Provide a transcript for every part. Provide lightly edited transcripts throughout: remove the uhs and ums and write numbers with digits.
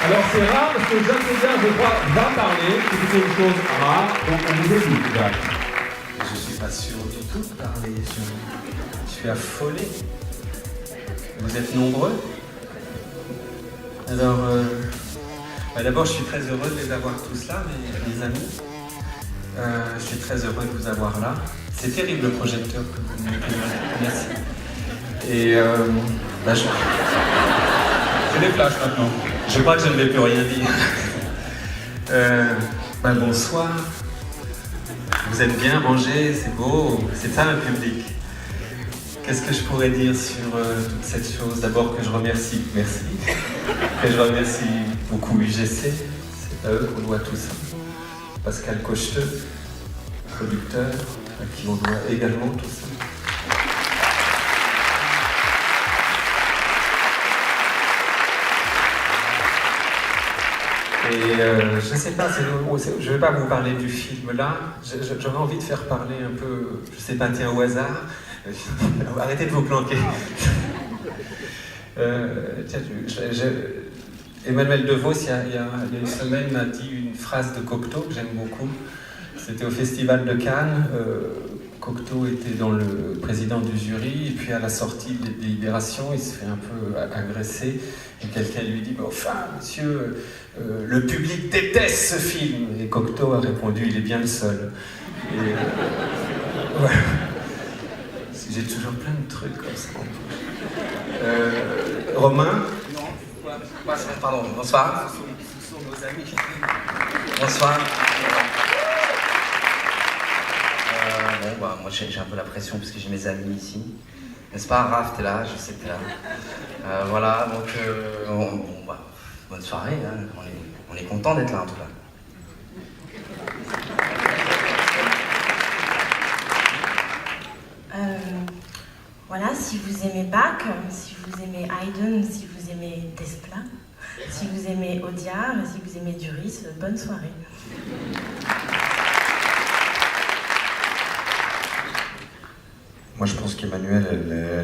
Alors c'est rare parce que Jacques Audiard, je crois, va parler. C'est plutôt une chose rare, donc on vous écoute, Jacques. Je suis pas sûr du tout de parler. Je suis affolé. Vous êtes nombreux. Alors, d'abord, je suis très heureux de les avoir tous là, mes amis. Je suis très heureux de vous avoir là. C'est terrible le projecteur que vous me mettez. Merci. Et c'est des flashs maintenant. Je crois que je ne vais plus rien dire. Bonsoir. Vous êtes bien rangés, c'est beau. C'est ça un public. Qu'est-ce que je pourrais dire sur toute cette chose? D'abord que je remercie, merci. Que je remercie beaucoup UGC. C'est à eux qu'on doit tout ça. Pascal Cocheteux, producteur, à qui on doit également tout ça. Et je ne sais pas, je ne vais pas vous parler du film là, j'aurais envie de faire parler un peu, je ne sais pas, tiens, au hasard. Arrêtez de vous planquer. Emmanuel DeVos, il y a une semaine, m'a dit une phrase de Cocteau que j'aime beaucoup. C'était au Festival de Cannes. Cocteau était dans le président du jury, et puis à la sortie des délibérations, il se fait un peu agresser, et quelqu'un lui dit « Enfin, monsieur, le public déteste ce film !» Et Cocteau a répondu « Il est bien le seul !» Et voilà. J'ai toujours plein de trucs comme ça. Romain? Pardon, bonsoir. Ce sont nos amis. Bonsoir. Moi j'ai un peu la pression parce que j'ai mes amis ici. N'est-ce pas, Raph, t'es là, je sais que t'es là. Voilà, donc bonne soirée, hein. On est content d'être là en tout cas. Voilà, si vous aimez Bach, si vous aimez Haydn, si vous aimez Desplat, si vous aimez Audiard, si vous aimez Duris, bonne soirée. Moi, je pense qu'Emmanuel,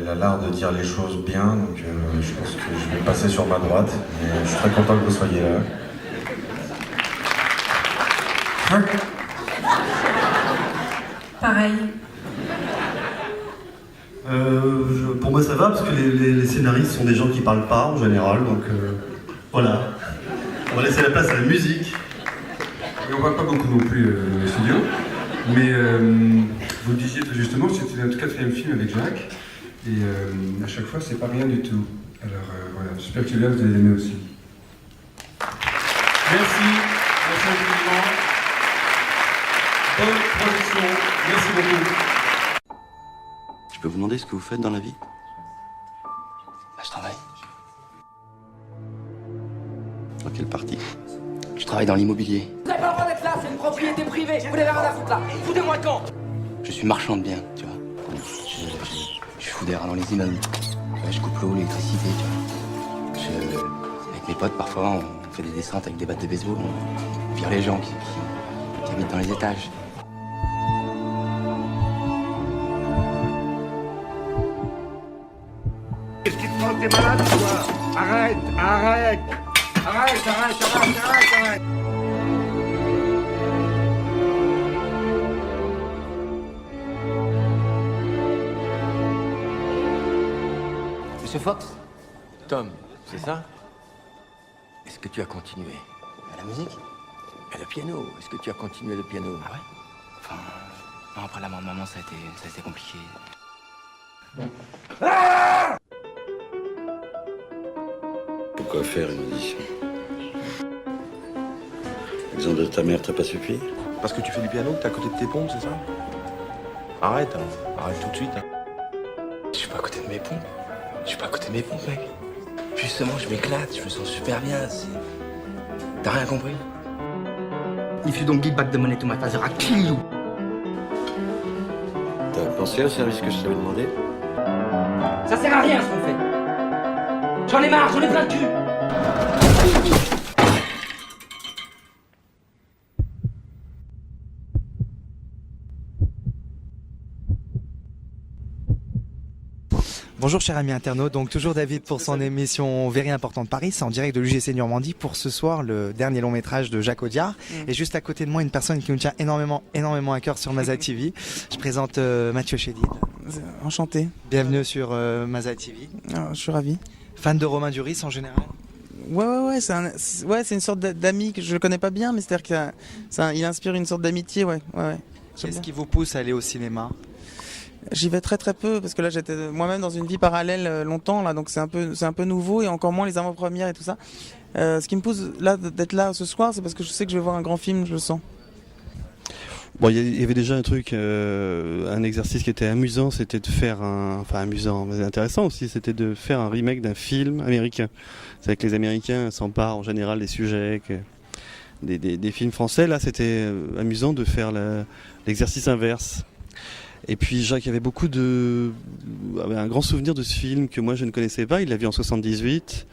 elle a l'art de dire les choses bien, donc je pense que je vais passer sur ma droite. Et je suis très content que vous soyez là. Pareil. Pour moi, ça va, parce que les scénaristes sont des gens qui parlent pas, en général, donc voilà. On va laisser la place à la musique. Et on voit pas beaucoup non plus le studio, mais vous le disiez très justement, c'était notre 4e film avec Jacques, et à chaque fois, c'est pas rien du tout. Alors voilà, j'espère que celui-là, vous allez l'aimer aussi. Merci infiniment. Bonne production, merci beaucoup. Je peux vous demander ce que vous faites dans la vie? Je travaille. Dans quelle partie? Je travaille dans l'immobilier. Vous n'avez pas le droit d'être là, c'est une propriété privée. Vous n'avez rien à foutre là. Foutez-moi le camp. Je suis marchand de biens, tu vois. Je fous des rats dans les immeubles. Je coupe l'eau, l'électricité, tu vois. Avec mes potes, parfois, on fait des descentes avec des battes de baseball. On vire les gens qui habitent dans les étages. Qu'est-ce qui te prend? T'es malade ou quoi? Arrête, arrête! Arrête, arrête, arrête, arrête, arrête! Monsieur Fox? Tom, c'est ça? Est-ce que tu as continué? À la musique? Et le piano? Est-ce que tu as continué le piano? Ah ouais? Enfin, non, après la mort de maman, ça a été compliqué. Ah! Pourquoi faire une audition? L'exemple de ta mère t'a pas suffi? Parce que tu fais du piano, que t'es à côté de tes pompes, c'est ça? Arrête, hein. Arrête tout de suite. Hein. Je suis pas à côté de mes pompes. Je suis pas à côté de mes pompes, mec. Justement, je m'éclate, je me sens super bien. T'as rien compris? If you don't give back the money to my father, I'll kill you. T'as pensé au service que je t'avais demandé? Ça sert à rien ce qu'on fait. J'en ai marre, j'en ai plein le cul. Bonjour cher ami internaute, donc toujours David pour son émission Very Importante Paris, c'est en direct de l'UGC Normandie pour ce soir le dernier long métrage de Jacques Audiard. Et juste à côté de moi une personne qui nous tient énormément à cœur sur Maza TV. Je présente Mathieu Chédid. Enchanté. Bienvenue sur Maza TV. Je suis ravi. Fan de Romain Duris en général? Ouais, c'est une sorte d'ami que je le connais pas bien, mais c'est-à-dire qu'il inspire une sorte d'amitié, ouais. Qu'est-ce qui vous pousse à aller au cinéma? J'y vais très peu parce que là j'étais moi-même dans une vie parallèle longtemps là, donc c'est un peu nouveau et encore moins les avant-premières et tout ça. Ce qui me pousse là d'être là ce soir, c'est parce que je sais que je vais voir un grand film, je le sens. Bon, il y avait déjà un truc, un exercice qui était amusant, c'était de faire amusant, mais intéressant aussi, c'était de faire un remake d'un film américain. C'est vrai que les Américains s'emparent en général des sujets, des films français. Là, c'était amusant de faire l'exercice inverse. Et puis Jacques avait avait un grand souvenir de ce film que moi je ne connaissais pas. Il l'a vu en 78.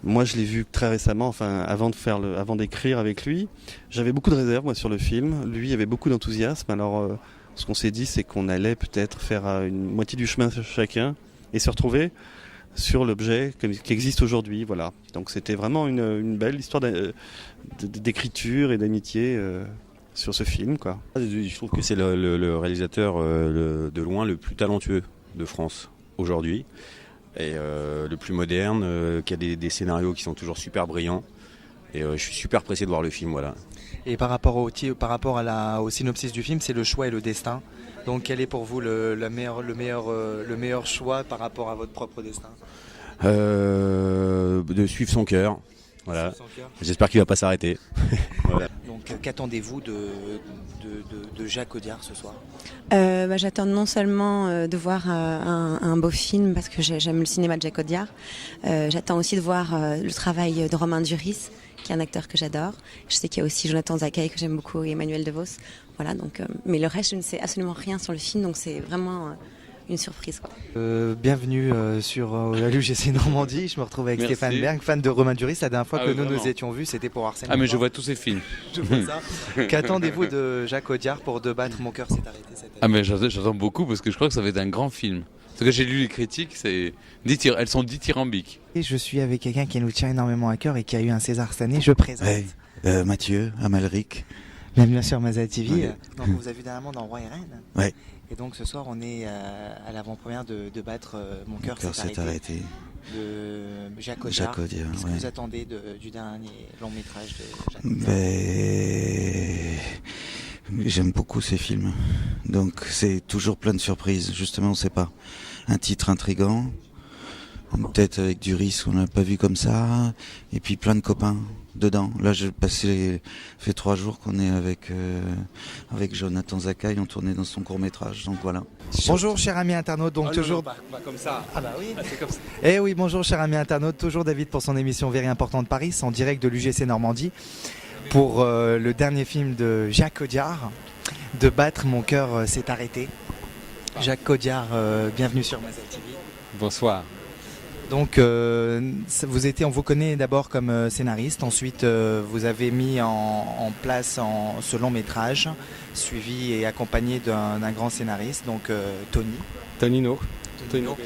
Moi je l'ai vu très récemment, avant d'écrire avec lui. J'avais beaucoup de réserves moi sur le film. Lui avait beaucoup d'enthousiasme. Alors ce qu'on s'est dit, c'est qu'on allait peut-être faire une moitié du chemin chacun et se retrouver sur l'objet qui existe aujourd'hui. Voilà. Donc c'était vraiment une belle histoire d'écriture et d'amitié. Sur ce film, quoi. Je trouve que c'est le réalisateur de loin le plus talentueux de France aujourd'hui et le plus moderne, qui a des scénarios qui sont toujours super brillants et je suis super pressé de voir le film, voilà. Et par rapport au synopsis du film, c'est le choix et le destin. Donc quel est pour vous le meilleur choix par rapport à votre propre destin? De suivre son cœur. Voilà. J'espère qu'il va pas s'arrêter. Voilà. Donc qu'attendez-vous de Jacques Audiard ce soir? J'attends non seulement de voir un beau film parce que j'aime le cinéma de Jacques Audiard, j'attends aussi de voir le travail de Romain Duris, qui est un acteur que j'adore. Je sais qu'il y a aussi Jonathan Zakaï que j'aime beaucoup et Emmanuel DeVos. Voilà, donc, mais le reste, je ne sais absolument rien sur le film, donc c'est vraiment une surprise, quoi. Bienvenue sur l'UGC Normandie. Je me retrouve avec Merci. Stéphane Berg, fan de Romain Duris. La dernière fois que nous vraiment. étions vus, c'était pour Arsène. Ah mais je vois tous ces films. Je vois ça. Qu'attendez-vous de Jacques Audiard pour De battre mon cœur s'est arrêté cette année? Ah mais j'attends beaucoup parce que je crois que ça va être un grand film. Parce que j'ai lu les critiques, elles sont dithyrambiques. Et je suis avec quelqu'un qui nous tient énormément à cœur et qui a eu un César cette année. Je présente. Mathieu Amalric. Bienvenue sur Maza TV. Ouais. Donc, on vous a vu dernièrement dans Roi et Reine. Ouais. Et donc ce soir, on est à l'avant-première de battre Mon cœur s'est arrêté. De Jacques Audiard. Qu'est-ce que vous attendez du dernier long métrage de Jacques Audiard? J'aime beaucoup ces films. Donc c'est toujours plein de surprises. Justement, on ne sait pas. Un titre intriguant, une tête avec Duris qu'on n'a pas vu comme ça, et puis plein de copains dedans. Là, fait 3 jours qu'on est avec Jonathan Zakaï, on tournait dans son court-métrage, donc voilà. Bonjour cher ami internaute, donc toujours... Pas comme ça. Ah bah oui. C'est comme ça. Eh oui, bonjour cher ami internaute, toujours David pour son émission Very Importante Paris, en direct de l'UGC Normandie, pour le dernier film de Jacques Audiard, De battre mon cœur s'est arrêté. Jacques Audiard, bienvenue sur Maza TV. Bonsoir. Donc on vous connaît d'abord comme scénariste, ensuite vous avez mis en place ce long métrage, suivi et accompagné d'un grand scénariste, donc Tony No. Donc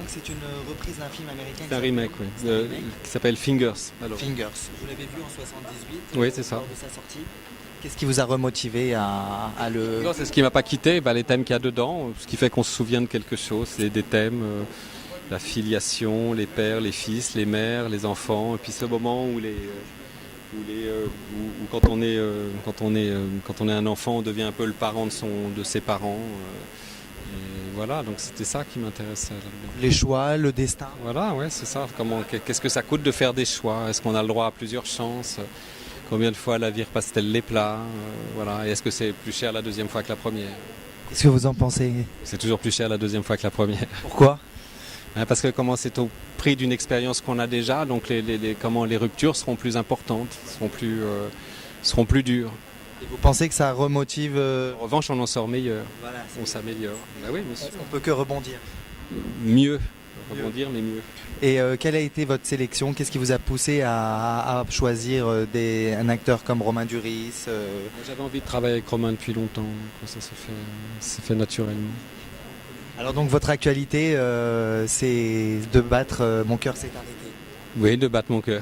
c'est une reprise d'un film américain. C'est un remake, oui, qui s'appelle Fingers. Fingers. Vous l'avez vu en 78. Oui, c'est ça. Lors de sa sortie. Qu'est-ce qui vous a remotivé à le... Non, c'est ce qui m'a pas quitté, les thèmes qu'il y a dedans, ce qui fait qu'on se souvient de quelque chose, c'est des thèmes, la filiation, les pères, les fils, les mères, les enfants, et puis ce moment où quand on est un enfant, on devient un peu le parent de ses parents. Et voilà, donc c'était ça qui m'intéressait là-dedans. Les choix, le destin. Voilà, ouais, c'est ça. Qu'est-ce que ça coûte de faire des choix? Est-ce qu'on a le droit à plusieurs chances? Combien de fois la vie repasse-t-elle les plats? Voilà. Et est-ce que c'est plus cher la deuxième fois que la première? Qu'est-ce que vous en pensez? C'est toujours plus cher la deuxième fois que la première. Pourquoi? Parce que c'est au prix d'une expérience qu'on a déjà, donc les ruptures seront plus importantes, seront plus dures. Et vous pensez que ça remotive En revanche, on en sort meilleur, voilà, on s'améliore. Bah oui, bien sûr. On peut que rebondir. Mieux, rebondir mais mieux. Et quelle a été votre sélection? Qu'est-ce qui vous a poussé à choisir un acteur comme Romain Duris? J'avais envie de travailler avec Romain depuis longtemps, ça s'est fait naturellement. Alors donc votre actualité, c'est de battre Mon cœur s'est arrêté. Oui, de battre mon cœur.